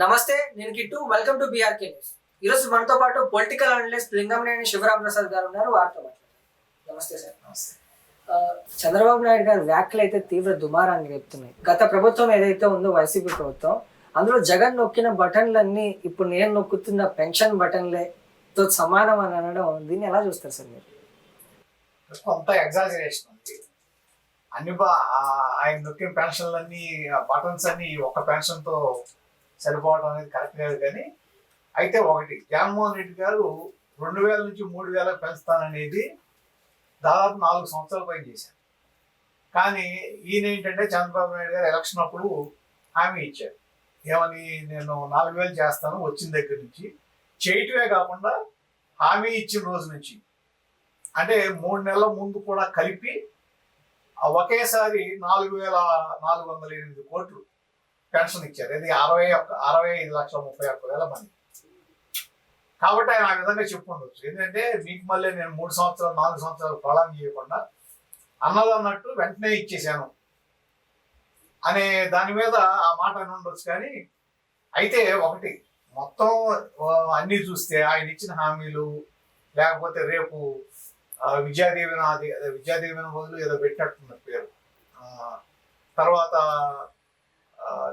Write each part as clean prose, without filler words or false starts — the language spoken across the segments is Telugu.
నమస్తే, నేను Kittu. Welcome to BRK news. ఈరోజు మనతో పాటు పొలిటికల్ అనలిస్ట్ లింగంనేని శివరాం ప్రసాద్ గారు ఉన్నారు. వారితో మాట్లాడతారు. నమస్తే సార్. నమస్తే. చంద్రబాబు నాయుడు గారి వ్యాఖ్యలు అయితే తీవ్ర దుమారాన్ని రేపుతున్నాయి. గత ప్రభుత్వం ఏదైతే ఉందో వైసీపీ ప్రభుత్వం, అందులో జగన్ నొక్కిన బటన్లన్నీ ఇప్పుడు నేను నొక్కుతున్న పెన్షన్ బటన్లతో సమానం అని అనడం, దీన్ని ఎలా చూస్తారు సార్ మీరు? కొంత ఎగ్జాజరేషన్ ఉంది. అన్ని ఆయన నొక్కిన పెన్షన్లన్నీ బటన్స్ అన్ని ఒక పెన్షన్ తో సరిపోవడం అనేది కరెక్ట్ కాదు. కానీ అయితే ఒకటి, జగన్మోహన్ రెడ్డి గారు 2000 నుంచి 3000 పెంచుతాననేది దాదాపు 4 సంవత్సరాల పైన చేశారు. కానీ ఈయన ఏంటంటే చంద్రబాబు నాయుడు గారు ఎలక్షన్ అప్పుడు హామీ ఇచ్చారు. ఏమని, నేను 4000 చేస్తాను వచ్చిన దగ్గర నుంచి. చేయటమే కాకుండా హామీ ఇచ్చిన రోజు నుంచి అంటే 3 నెలల ముందు కూడా కలిపి ఒకేసారి 4408 కోట్లు పెన్షన్ ఇచ్చారు. ఇది 65,31,000 మంది. కాబట్టి ఆయన ఆ విధంగా చెప్పుకుండొచ్చు. ఎందుకంటే మీకు మళ్ళీ నేను 3 సంవత్సరాలు 4 సంవత్సరాలు ప్రళాం చేయకుండా అన్నదన్నట్టు వెంటనే ఇచ్చేసాను అనే దాని మీద ఆ మాట అని ఉండొచ్చు. కానీ అయితే ఒకటి, మొత్తం అన్నీ చూస్తే ఆయన ఇచ్చిన హామీలు, లేకపోతే రేపు విద్యాదీవెన బదులు ఏదో పెట్టినట్టున్న పేరు, తర్వాత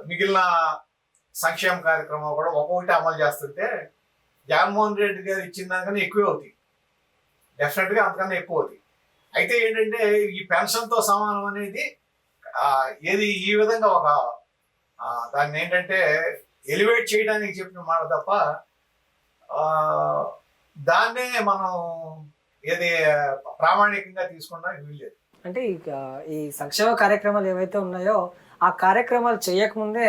మిగిలిన సంక్షేమ కార్యక్రమాలు కూడా ఒక్కొక్కటి అమలు చేస్తుంటే జగన్మోహన్ రెడ్డి గారు ఇచ్చిన దానికన్నా ఎక్కువే అవుతాయి. డెఫినెట్గా అంతకన్నా ఎక్కువ అవుతాయి. అయితే ఏంటంటే ఈ పెన్షన్తో సమానం అనేది ఏది ఈ విధంగా ఒక దాన్ని ఏంటంటే ఎలివేట్ చేయడానికి చెప్పిన మాట తప్ప దాన్నే మనం ఏది ప్రామాణికంగా తీసుకోవడానికి వీల్లేదు. అంటే ఈ సంక్షేమ కార్యక్రమాలు ఏవైతే ఉన్నాయో ఆ కార్యక్రమాలు చేయకముందే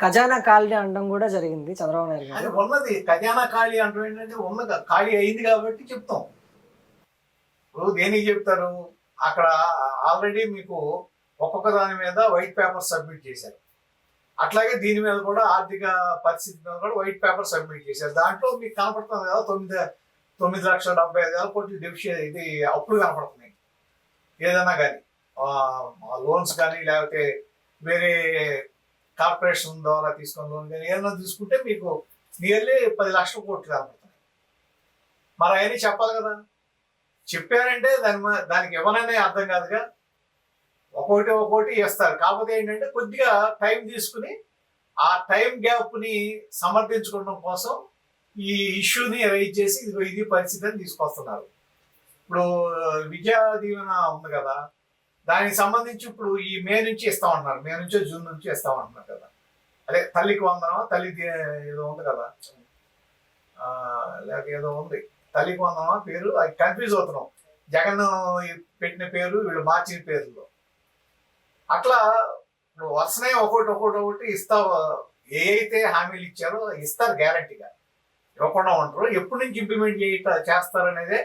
ఖజానా ఖాళీ అనడం కూడా జరిగింది చంద్రబాబు నాయుడు గారు. అది ఉన్నది ఖజానా ఖాళీ అంటారు. ఏంటంటే ఉన్నది ఖాళీ అయింది కాబట్టి చెప్తాం. ఇప్పుడు దేనికి చెప్తారు, అక్కడ ఆల్రెడీ మీకు ఒక్కొక్క దాని మీద వైట్ పేపర్ సబ్మిట్ చేశారు. అట్లాగే దీని మీద కూడా ఆర్థిక పరిస్థితి మీద కూడా వైట్ పేపర్ సబ్మిట్ చేశారు. దాంట్లో మీకు కనపడుతుంది కదా 9,70,5,000 కోట్లు డెఫిషియట్, ఇది అప్పులు కనపడుతున్నాయి. ఏదైనా కానీ లోన్స్ కానీ లేకపోతే వేరే కార్పొరేషన్ ద్వారా తీసుకున్న లోన్ కానీ ఏదైనా తీసుకుంటే మీకు నియర్లీ 10 లక్షల కోట్లు కనపడుతున్నాయి. మరి అవన్నీ చెప్పాలి కదా. చెప్పారంటే దానికి ఎవరైనా అర్థం కాదుగా. ఒక్కొక్కటి వేస్తారు. కాకపోతే ఏంటంటే కొద్దిగా టైం తీసుకుని ఆ టైం గ్యాప్ని సమర్థించుకోవడం కోసం ఈ ఇష్యూని రైజ్ చేసి ఇది పరిస్థితి అని తీసుకొస్తున్నారు. ఇప్పుడు విద్యా దీవెన ఉంది కదా, దానికి సంబంధించి ఇప్పుడు ఈ మే నుంచి ఇస్తామంటున్నారు. మే నుంచో జూన్ నుంచి ఇస్తామంటున్నారు కదా. అదే తల్లికి వందనమా, తల్లికి ఏదో ఉంది కదా, లేక ఏదో ఉంది, తల్లికి వందనమా పేరు, అది కన్ఫ్యూజ్ అవుతున్నాం. జగన్ పెట్టిన పేరు, వీళ్ళు మార్చిన పేర్లు. అట్లా ఇప్పుడు వరుసనే ఒకటి ఇస్తా. ఏ అయితే హామీలు ఇచ్చారో ఇస్తారు గ్యారంటీగా, ఇవ్వకుండా ఉంటారు. ఎప్పటి నుంచి ఇంప్లిమెంట్ చేస్తారనేదే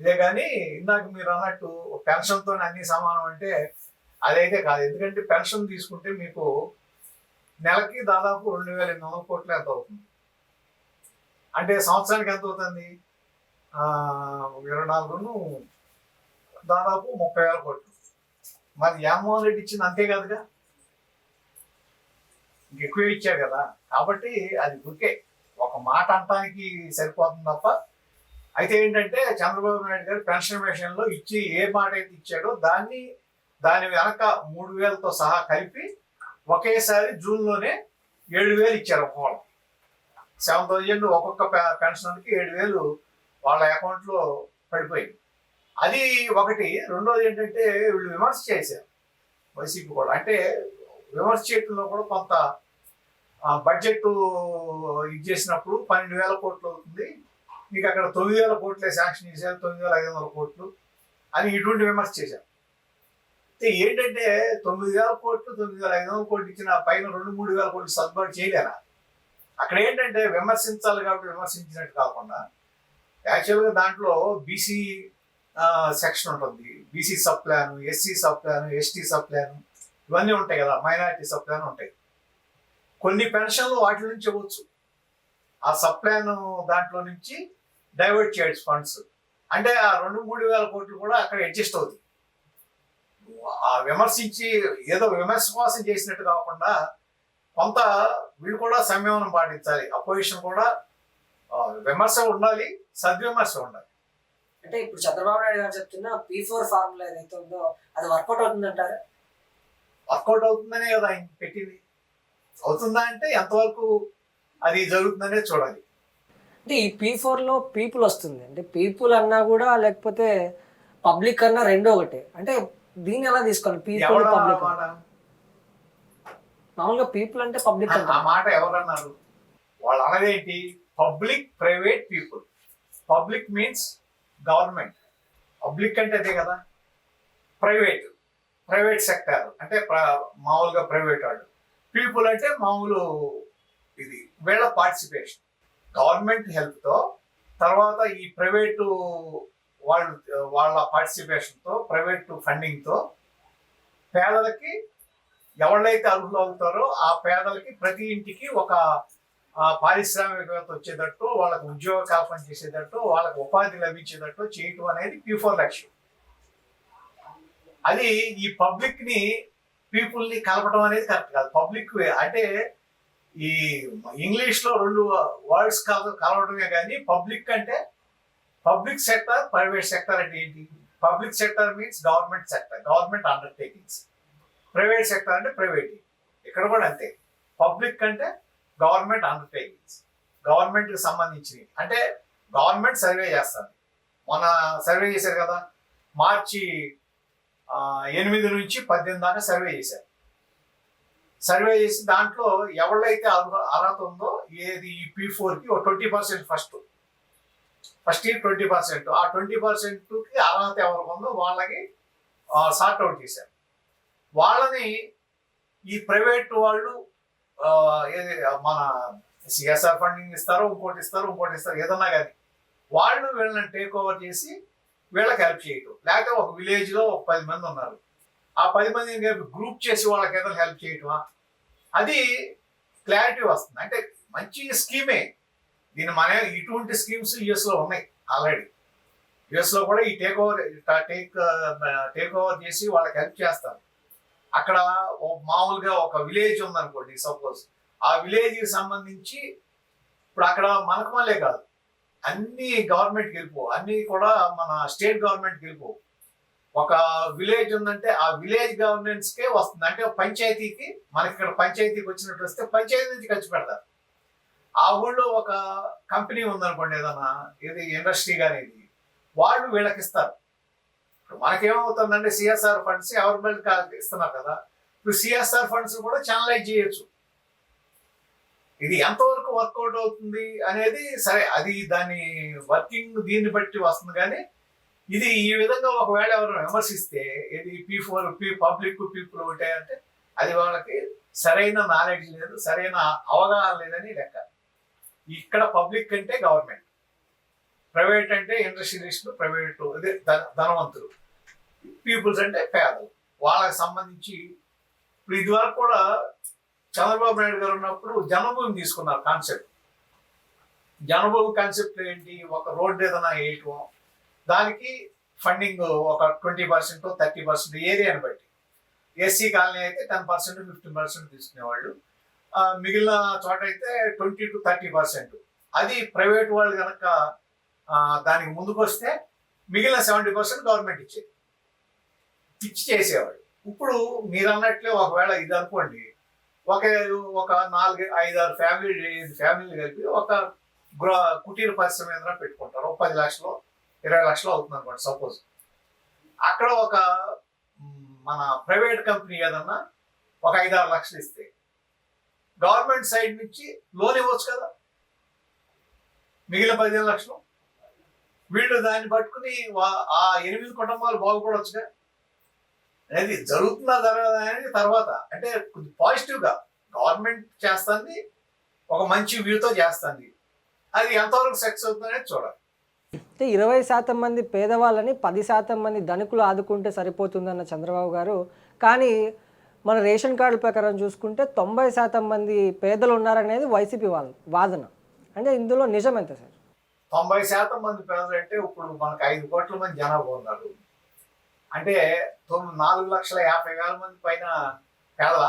ఇదే. కానీ ఇందాక మీరు అన్నట్టు పెన్షన్తో అన్ని సమానం అంటే అదైతే కాదు. ఎందుకంటే పెన్షన్ తీసుకుంటే మీకు నెలకి దాదాపు 2,800 కోట్లు ఎంత అవుతుంది అంటే సంవత్సరానికి ఎంత అవుతుంది, 24 దాదాపు 30,000 కోట్లు. మరి జగన్మోహన్ రెడ్డి ఇచ్చింది అంతే కాదుగా, ఇంకెక్కువే ఇచ్చారు కదా. కాబట్టి అది ఊరికే ఒక మాట అనటానికి సరిపోతుంది తప్ప. అయితే ఏంటంటే చంద్రబాబు నాయుడు గారు పెన్షన్ విషయంలో ఏ మాట అయితే ఇచ్చాడో దాని వెనక 3,000తో సహా కలిపి ఒకేసారి జూన్లోనే 7,000 ఇచ్చారు. ఒక్కొక్కరు 7,000 ఒక్కొక్క పెన్షన్కి 7,000 వాళ్ళ అకౌంట్లో పడిపోయింది. అది ఒకటి. రెండోది ఏంటంటే వీళ్ళు విమర్శ చేశారు వైసీపీ కూడా. అంటే విమర్శ చేయడంలో కూడా కొంత బడ్జెట్ ఇది చేసినప్పుడు 12,000 కోట్లు అవుతుంది, మీకు అక్కడ 9,000 కోట్లే శాంక్షన్ చేశారు, 9,500 కోట్లు అని ఇటువంటి విమర్శ చేశారు. ఏంటంటే 9,000 కోట్లు 9,500 కోట్లు ఇచ్చిన పైన 2,000-3,000 కోట్లు సర్దుబాటు చేయలేరా? అక్కడ ఏంటంటే విమర్శించాలి కాబట్టి విమర్శించినట్టు కాకుండా యాక్చువల్గా దాంట్లో బీసీ సెక్షన్ ఉంటుంది, BC sub plan, SC sub plan, ST sub plan, ఇవన్నీ ఉంటాయి కదా, మైనారిటీ సబ్ ప్లాన్ ఉంటాయి. కొన్ని పెన్షన్లు వాటి నుంచి ఇవ్వచ్చు. ఆ సబ్ ప్లాన్ దాంట్లో నుంచి డైవర్ట్ చేయొచ్చు ఫండ్స్. అంటే ఆ 2,000-3,000 కోట్లు కూడా అక్కడ అడ్జస్ట్ అవుతాయి. ఆ విమర్శించి ఏదో విమర్శ కోసం చేసినట్టు కాకుండా కొంత వీళ్ళు కూడా సంయమనం పాటించాలి. అపోజిషన్ కూడా విమర్శ ఉండాలి, సద్విమర్శ ఉండాలి. అంటే ఇప్పుడు చంద్రబాబు నాయుడు గారు చెప్తున్న P4 ఫార్ములా ఏదైతే ఉందో అది వర్కౌట్ అవుతుందంటారా? వర్కౌట్ అవుతుందనే కదా ఆయన పెట్టింది. అవుతుందా అంటే ఎంతవరకు అది జరుగుతుందనే చూడాలి. అంటే ఈ P4లో పీపుల్ వస్తుంది, అంటే పీపుల్ అన్నా కూడా లేకపోతే పబ్లిక్ అన్నా రెండో ఒకటే, అంటే దీన్ని ఎలా తీసుకోవాలి? పీపుల్ ఎవరు పబ్లిక్, మాట మామూలుగా పీపుల్ అంటే పబ్లిక్ ఆ అంటారు. మాట ఎవరన్నారు? వాళ్ళు అన్నదేంటి? Public private people. Public means government. Public అంటే అదే కదా. ప్రైవేట్ ప్రైవేట్ సెక్టర్ అంటే మామూలుగా ప్రైవేట్ వాళ్ళు. పీపుల్ అంటే మామూలు ఇది వీళ్ళ పార్టిసిపేషన్, గవర్నమెంట్ హెల్ప్తో, తర్వాత ఈ ప్రైవేటు వాళ్ళు వాళ్ళ పార్టిసిపేషన్తో, ప్రైవేట్ ఫండింగ్తో పేదలకి ఎవళ్ళైతే అర్హులు అవుతారో ఆ పేదలకి ప్రతి ఇంటికి ఒక పారిశ్రామికవేత్త వచ్చేటట్టు, వాళ్ళకు ఉద్యోగ కల్పన చేసేటట్టు, వాళ్ళకు ఉపాధి లభించేటట్టు చేయటం అనేది P4 లక్ష్యం. అది ఈ పబ్లిక్ ని పీపుల్ ని కలపడం అనేది కరెక్ట్ కాదు. పబ్లిక్ అంటే ఈ ఇంగ్లీష్ లో రెండు వర్డ్స్ కలవడమే కానీ పబ్లిక్ అంటే పబ్లిక్ సెక్టర్, ప్రైవేట్ సెక్టర్ అంటే ఏంటి? Public sector means government sector, government undertakings. Private sector అంటే ప్రైవేట్. ఇక్కడ కూడా అంతే. పబ్లిక్ అంటే గవర్నమెంట్ అండర్టేకింగ్స్, గవర్నమెంట్ కి సంబంధించినవి. అంటే గవర్నమెంట్ సర్వే చేస్తుంది. మొన్న సర్వే చేశారు కదా, మార్చి 8 నుంచి 18 దాకా సర్వే చేశారు. సర్వే చేసి దాంట్లో ఎవళ్ళైతే అర్హత ఉందో ఏది ఈ P4కి 20% ఫస్ట్ ఇయర్ 20%, ఆ 20%కి అర్హత ఎవరికి ఉందో వాళ్ళకి సార్ట్ అవుట్ చేశారు. వాళ్ళని ఈ ప్రైవేట్ వాళ్ళు ఏది మన సిఎస్ఆర్ ఫండింగ్ ఇస్తారో, ఇంకోటి ఇస్తారు ఏదన్నా కానీ వాళ్ళు వీళ్ళని టేక్ ఓవర్ చేసి వీళ్ళకి హెల్ప్ చేయటం. లేకపోతే ఒక విలేజ్ లో ఒక 10 మంది ఉన్నారు, ఆ 10 మందిని గ్రూప్ చేసి వాళ్ళకి ఏదైనా హెల్ప్ చేయటమా, అది క్లారిటీ వస్తుంది. అంటే మంచి స్కీమే. దీన్ని మన ఇటువంటి స్కీమ్స్ యుఎస్ లో ఉన్నాయి ఆల్రెడీ. యుఎస్ లో కూడా ఈ టేక్ ఓవర్ చేసి వాళ్ళకి హెల్ప్ చేస్తారు. అక్కడ మామూలుగా ఒక విలేజ్ ఉందనుకోండి సపోజ్, ఆ విలేజ్ కి సంబంధించి ఇప్పుడు అక్కడ మనకు మళ్ళీ కాదు, అన్ని గవర్నమెంట్కి వెళ్ళిపో, అన్ని కూడా మన స్టేట్ గవర్నమెంట్కి వెళ్ళిపో. ఒక విలేజ్ ఉందంటే ఆ విలేజ్ గవర్నెన్స్ కే వస్తుంది. అంటే పంచాయతీకి, మనకి ఇక్కడ పంచాయతీకి వచ్చినట్టు వస్తే పంచాయతీ నుంచి ఖర్చు పెడతారు. ఆ ఊళ్ళో ఒక కంపెనీ ఉందనుకోండి, ఏదన్నా ఇది ఇండస్ట్రీ కానీ, వాళ్ళు వీళ్ళకి ఇస్తారు. ఇప్పుడు మనకేమవుతుందంటే సిఎస్ఆర్ ఫండ్స్ గవర్నమెంట్ ఇస్తున్నారు కదా, ఇప్పుడు సిఎస్ఆర్ ఫండ్స్ కూడా ఛానలైజ్ చేయొచ్చు. ఇది ఎంతవరకు వర్కౌట్ అవుతుంది అనేది సరే, అది దాని వర్కింగ్ దీన్ని బట్టి వస్తుంది. కానీ ఇది ఈ విధంగా ఒకవేళ ఎవరైనా విమర్శిస్తే ఇది P4 పబ్లిక్ పీపుల్ ఒకటే అంటే అది వాళ్ళకి సరైన నాలెడ్జ్ లేదు, సరైన అవగాహన లేదని లెక్క. ఇక్కడ పబ్లిక్ అంటే గవర్నమెంట్, ప్రైవేట్ అంటే ఇండస్ట్రియలిస్టులు, ప్రైవేట్ అదే ధనవంతులు, పీపుల్స్ అంటే పేదలు. వాళ్ళకి సంబంధించి ఇప్పుడు ఇదివరకు కూడా చంద్రబాబు నాయుడు గారు ఉన్నప్పుడు జనభూమి తీసుకున్నారు కాన్సెప్ట్. జనభూమి కాన్సెప్ట్ ఏంటి? ఒక రోడ్డు ఏదైనా వేయటం, దానికి ఫండింగ్ ఒక 20%, 30% ఏరియాని బట్టి. ఎస్సీ కాలనీ అయితే 10%, 15% తీసుకునేవాళ్ళు. మిగిలిన చోట అయితే 20 to 30%. అది ప్రైవేట్ వాళ్ళు కనుక దానికి ముందుకు వస్తే మిగిలిన 70% గవర్నమెంట్ ఇచ్చి చేసేవాళ్ళు. ఇప్పుడు మీరు అన్నట్లే ఒకవేళ ఇది అనుకోండి, ఒక 4-5-6 ఫ్యామిలీలు కలిపి ఒక కుటీర పరిశ్రమ ఏదైనా పెట్టుకుంటారు. 10 లక్షలు 20 లక్షలు అవుతుంది అనుకోండి సపోజ్. అక్కడ ఒక మన ప్రైవేట్ కంపెనీ ఏదన్నా ఒక 5-6 లక్షలు ఇస్తే గవర్నమెంట్ సైడ్ నుంచి లోన్ ఇవ్వచ్చు కదా, మిగిలిన 15 లక్షలు వీళ్ళు దాన్ని పట్టుకుని ఆ 8 కుటుంబాలు బాగుపడవచ్చుగా. అనేది జరుగుతుందా జరగదా అనేది తర్వాత. అంటే కొంచెం పాజిటివ్గా గవర్నమెంట్ చేస్తుంది, ఒక మంచి వ్యూతో చేస్తుంది. అది ఎంతవరకు సక్సెస్ అవుతుంది అనేది చూడాలి. అంటే 20% మంది పేదవాళ్ళని 10% మంది ధనికులు ఆదుకుంటే సరిపోతుందన్న చంద్రబాబు గారు, కానీ మన రేషన్ కార్డుల ప్రకారం చూసుకుంటే 90% మంది పేదలు ఉన్నారనేది వైసీపీ వాళ్ళ వాదన. అంటే ఇందులో నిజం ఎంత సార్? 90% మంది పేదలు అంటే ఇప్పుడు మనకు 5 కోట్ల మంది జనాభా ఉన్నారు. అంటే 4,50,000 మంది పైన పేదల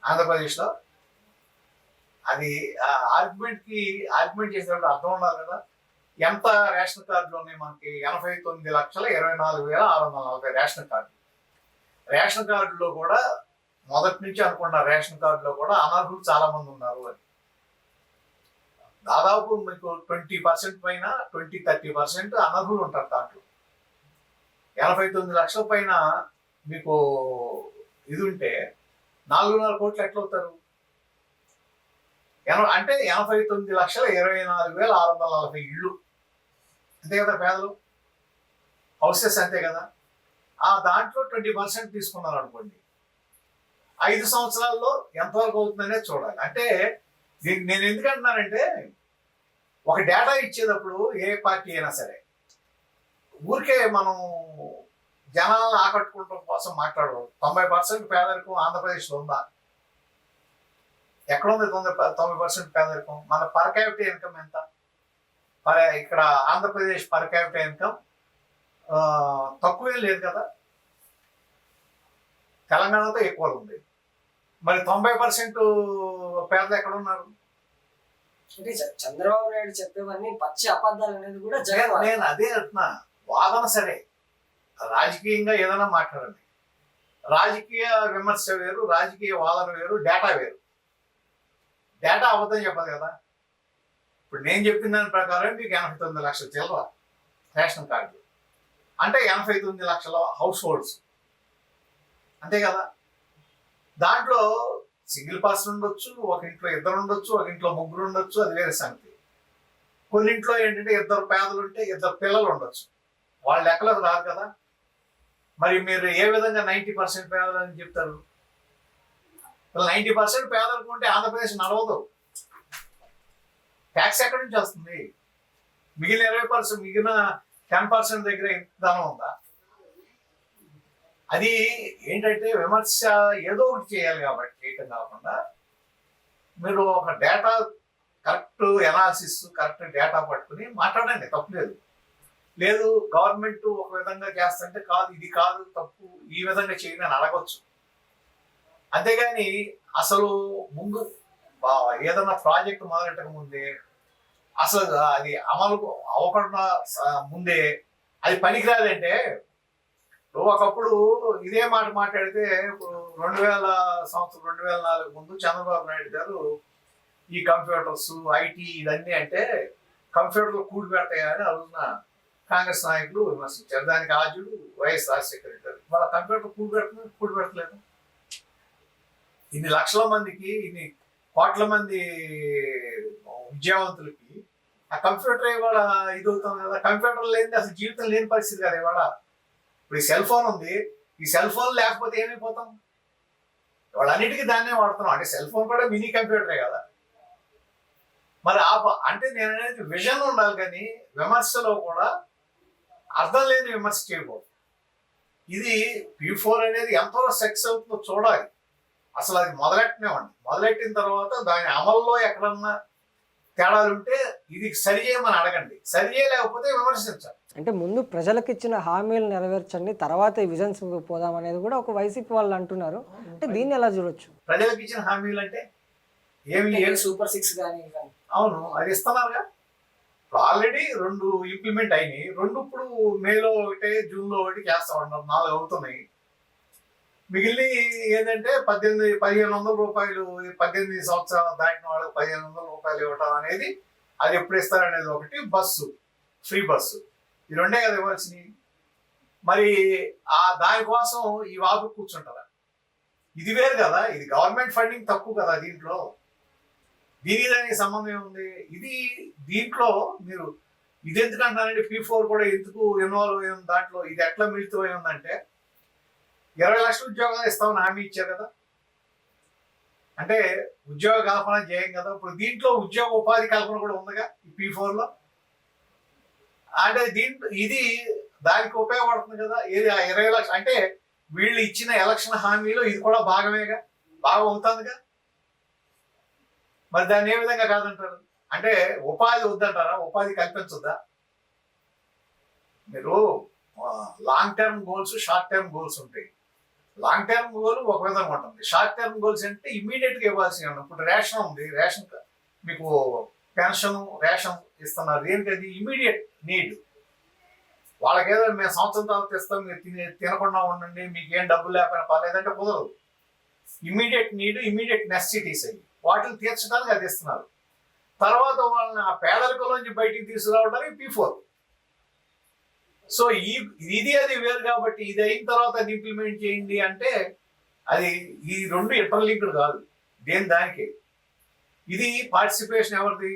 ఆంధ్రప్రదేశ్లో అది ఆర్గ్యుమెంట్ చేసినప్పుడు అర్థం ఉండాలి కదా. ఎంత రేషన్ కార్డులు ఉన్నాయి మనకి? 89,24,640 రేషన్ కార్డులు. రేషన్ కార్డులో కూడా మొదటి నుంచి అనుకున్న రేషన్ కార్డులో కూడా అనర్హులు చాలా మంది ఉన్నారు అని. దాదాపు మీకు 20% పైన 20-30% అనర్హులు ఉంటారు దాంట్లో. 89 లక్షల పైన మీకు ఇది ఉంటే 4.5 కోట్లు ఎట్లా అవుతారు? అంటే 89,24,640 ఇళ్ళు అంతే కదా పేదలు, హౌసెస్ అంతే కదా. ఆ దాంట్లో 20% తీసుకున్నారు అనుకోండి, 5 సంవత్సరాల్లో ఎంతవరకు అవుతుందనే చూడాలి. అంటే నేను ఎందుకంటున్నానంటే, ఒక డేటా ఇచ్చేటప్పుడు ఏ పార్టీ అయినా సరే ఊరికే మనం జనాలను ఆకట్టుకోవడం కోసం మాట్లాడడం. 90% పేదరికం ఆంధ్రప్రదేశ్లో ఉందా? ఎక్కడ ఉంది 90% పేదరికం? మన పర్ క్యాపిటల్ ఇన్కమ్ ఎంత? ఇక్కడ ఆంధ్రప్రదేశ్ పర్ క్యాపిటల్ ఇన్కమ్ తక్కువేం లేదు కదా, తెలంగాణతో ఎక్కువ ఉంది. మరి 90% పేదలు ఎక్కడ ఉన్నారు? అంటే చంద్రబాబు నాయుడు చెప్పేవన్నీ పచ్చి అబద్ధాలు అనేది కూడా జగన్. నేను అదే అంటున్నా, వాదన సరే, రాజకీయంగా ఏదైనా మాట్లాడండి. రాజకీయ విమర్శ వేరు, రాజకీయ వాదన వేరు, డేటా వేరు. డేటా అబద్ధం చెప్పదు కదా. ఇప్పుడు నేను చెప్పిన దాని ప్రకారం మీకు 89 లక్షల చిల్లర రేషన్ కార్డు అంటే 89 లక్షల హౌస్ హోల్డ్స్ అంతే కదా. దాంట్లో సింగిల్ పర్సన్ ఉండొచ్చు, ఒక ఇంట్లో 2 ఉండొచ్చు, ఒక ఇంట్లో 3 ఉండొచ్చు, అది వేరే సంగతి. కొన్నింట్లో ఏంటంటే 2 పేదలు ఉంటే 2 పిల్లలు ఉండొచ్చు, వాళ్ళ లెక్కలకు రాదు కదా. మరి మీరు ఏ విధంగా 90% పేదలు అని చెప్తారు? 90% పేదలకు ఉంటే ఆంధ్రప్రదేశ్ నడవదు. ట్యాక్స్ ఎక్కడి నుంచి వస్తుంది? మిగిలిన 20%, మిగిలిన 10% దగ్గర ధనం ఉందా? అది ఏంటంటే విమర్శ ఏదో ఒకటి చేయాలి కాబట్టి చేయటం కాకుండా మీరు ఒక data correct analysis, correct data పట్టుకుని మాట్లాడండి, తప్పులేదు. లేదు గవర్నమెంట్ ఒక విధంగా చేస్తుంటే కాదు, ఇది కాదు తప్పు, ఈ విధంగా చేయని అని అడగొచ్చు. అంతేగాని అసలు ముందు ఏదన్నా ప్రాజెక్ట్ మొదలెట్టక ముందే, అసలు అది అమలు అవ్వకుండా ముందే అది పనికిరాదంటే, ఒకప్పుడు ఇదే మాట మాట్లాడితే, ఇప్పుడు 2004 ముందు చంద్రబాబు నాయుడు గారు ఈ కంప్యూటర్స్, ఐటీ ఇవన్నీ అంటే కంప్యూటర్లు కూడి పెడతాయని అడుగుతున్న కాంగ్రెస్ నాయకులు విమర్శించారు. దానికి ఆద్యుడు వైఎస్ రాజశేఖర రెడ్డి గారు. వాళ్ళ కంప్యూటర్ కూడి పెడతలేదు. ఇన్ని లక్షల మందికి, ఇన్ని కోట్ల మంది విద్యావంతులకి ఆ కంప్యూటర్ ఇవాళ ఇది అవుతుంది కదా. కంప్యూటర్ లేని అసలు జీవితం లేని పరిస్థితి కదా ఇవాళ. ఇప్పుడు ఈ సెల్ ఫోన్ ఉంది, ఈ సెల్ ఫోన్ లేకపోతే ఏమైపోతాం? వాళ్ళన్నిటికీ దాన్నే వాడుతున్నాం. అంటే సెల్ ఫోన్ కూడా మినీ కంప్యూటరే కదా. మరి అంటే నేను అనేది విజన్ ఉండాలి, కానీ విమర్శలో కూడా అర్థం లేని విమర్శ చేయకూడదు. ఇది P4 అనేది ఎంతవరకు సక్సెస్ అవుతుందో చూడాలి. అసలు అది మొదలెట్టనివ్వండి. మొదలెట్టిన తర్వాత దాని అమల్లో ఎక్కడన్నా తేడాలుంటే ఇది సరి చేయమని అడగండి, సరి చేయలేకపోతే విమర్శించాలి. అంటే ముందు ప్రజలకు ఇచ్చిన హామీలు నెరవేర్చండి, తర్వాత ఈ విజన్స్ పోదాం అనేది కూడా ఒక వైసీపీ వాళ్ళు అంటున్నారు. అంటే దీన్ని ఎలా చూడొచ్చు? ప్రజలకు ఇచ్చిన హామీలు అంటే ఏమి? సూపర్ 6 కానీ అవును, అది ఇస్తున్నారుగా. ఆల్రెడీ 2 ఇంప్లిమెంట్ అయినాయి, 2 ఇప్పుడు మేలో 1, జూన్లో 1 చేస్తా ఉన్నారు, 4 అవుతున్నాయి. మిగిలిన ఏంటంటే 1,500 రూపాయలు 18 సంవత్సరాలు దాటిన వాళ్ళకి 1,500 రూపాయలు ఇవ్వటం అనేది, అది ఎప్పుడు ఇస్తారనేది ఒకటి. బస్సు, ఫ్రీ బస్సు, ఈ 2 కదా ఇవ్వాల్సినవి. మరి దానికోసం ఈ వాపు కూర్చుంటారా? ఇది వేరు కదా, ఇది గవర్నమెంట్ ఫండింగ్ తక్కువ కదా దీంట్లో. దీనికి దానికి సంబంధం ఏముంది? ఇది దీంట్లో మీరు ఇది ఎందుకు అంటున్నారంటే, P4 కూడా ఎందుకు ఇన్వాల్వ్ అయ్యి ఉంది దాంట్లో? ఇది ఎట్లా మిళితం అయి ఉందంటే, 20 లక్షల ఉద్యోగాలు ఇస్తామని హామీ ఇచ్చారు కదా. అంటే ఉద్యోగ కల్పన చేయం కదా. ఇప్పుడు దీంట్లో ఉద్యోగ ఉపాధి కల్పన కూడా ఉందిగా ఈ P4లో. అంటే ఇది దానికి ఉపయోగపడుతుంది కదా. ఏది 20 లక్షలు అంటే వీళ్ళు ఇచ్చిన ఎలక్షన్ హామీలో ఇది కూడా భాగమేగా, భాగం అవుతుందిగా. మరి దాన్ని ఏ విధంగా కాదంటారు? అంటే ఉపాధి వద్దంటారా? ఉపాధి కల్పించొద్దా? మీరు long term goals, short term goals ఉంటాయి. లాంగ్ టర్మ్ గోల్ ఒక విధంగా ఉంటుంది. షార్ట్ టర్మ్ గోల్స్ అంటే ఇమీడియట్ గా ఇవ్వాల్సి ఉంది. ఇప్పుడు రేషన్ ఉంది, రేషన్ మీకు పెన్షన్ రేషన్ ఇస్తున్నారు. దేనికది ఇమీడియట్ నీడ్. వాళ్ళకేదో మేము సంవత్సరం తర్వాత ఇస్తాం, మీరు తినకుండా ఉండండి, మీకు ఏం డబ్బులు లేకపోయినా పర్లేదంటే కుదరదు. ఇమీడియట్ నీడ్, ఇమీడియట్ నెసెసిటీస్ అయ్యి వాటిని తీర్చడానికి అది ఇస్తున్నారు. తర్వాత వాళ్ళని ఆ పేదరికంలోంచి బయటికి తీసుకురావడానికి P4. సో ఇది అది వేరు కాబట్టి ఇది అయిన తర్వాత అది ఇంప్లిమెంట్ చేయండి అంటే అది ఈ రెండు ఇంటర్లింక్డ్ కాదు, దేని దానికి. ఇది పార్టిసిపేషన్ ఎవరిది?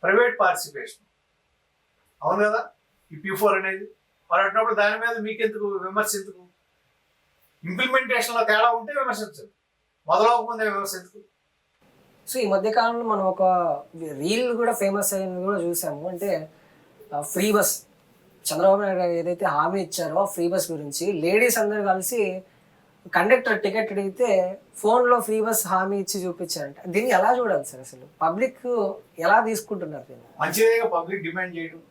ప్రైవేట్ పార్టిసిపేషన్, అవును కదా ఈ P4 అనేది. మరి అన్నప్పుడు దాని మీద మీకెందుకు విమర్శ? ఎందుకు? ఇంప్లిమెంటేషన్లో తేడా ఉంటే విమర్శించండి, మొదలవకముందే విమర్శించు. సో ఈ మధ్య కాలంలో మనం ఒక రీల్ కూడా ఫేమస్ అయింది కూడా చూసాము. అంటే ఫ్రీ బస్, చంద్రబాబు నాయుడు గారు ఏదైతే హామీ ఇచ్చారో ఫ్రీ బస్ గురించి, లేడీస్ అందరూ కలిసి కండక్టర్ టికెట్ అడిగితే ఫోన్లో ఫ్రీ బస్ హామీ ఇచ్చి చూపించారంట. దీన్ని ఎలా చూడాలి సార్? అసలు పబ్లిక్ ఎలా తీసుకుంటున్నారు దీన్ని? మంచిదేగా పబ్లిక్ డిమాండ్ చేయడం.